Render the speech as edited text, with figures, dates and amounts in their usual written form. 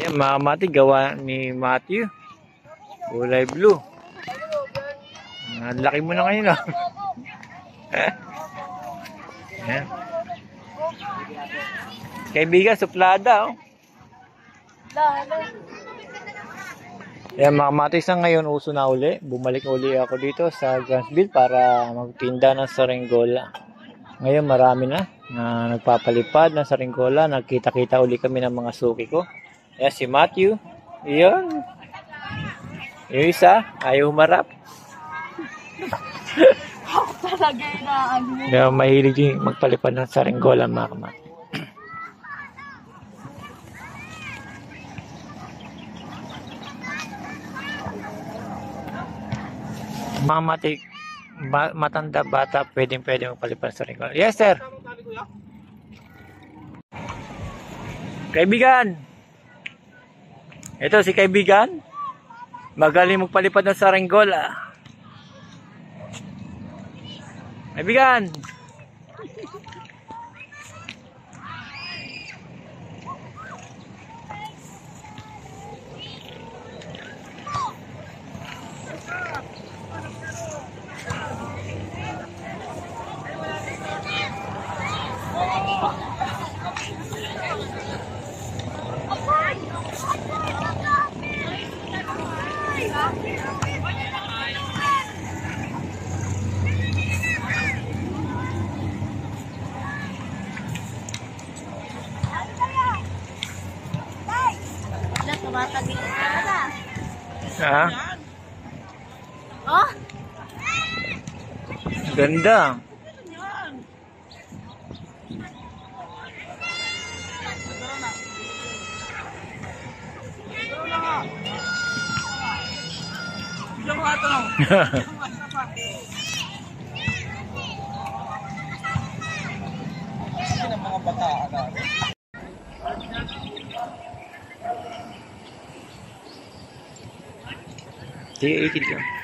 Yan, mga mati, gawa ni Matthew. Kulay blue. Ang laki mo na ngayon, ah. Yan. Kaibigan, suplada, oh. Yan, mga mati, sa ngayon, uso na uli. Bumalik uli ako dito sa Grantsville para magtinda ng saranggola. Ngayon, marami na nagpapalipad ng saranggola. Nagkita-kita uli kami ng mga suki ko. Yan, si Matthew. Iyon. Yung isa, ayaw humarap. Yan, mahilig din magpalipad ng saranggola, mga mati. Mga mati, matanda, bata, pwedeng magpalipad sa saranggola. Yes, sir. Kaibigan. Ito si kaibigan. Magaling magpalipad ng saranggola. Kaibigan. Ha? Oh? Ganda. Sige, ikit lang.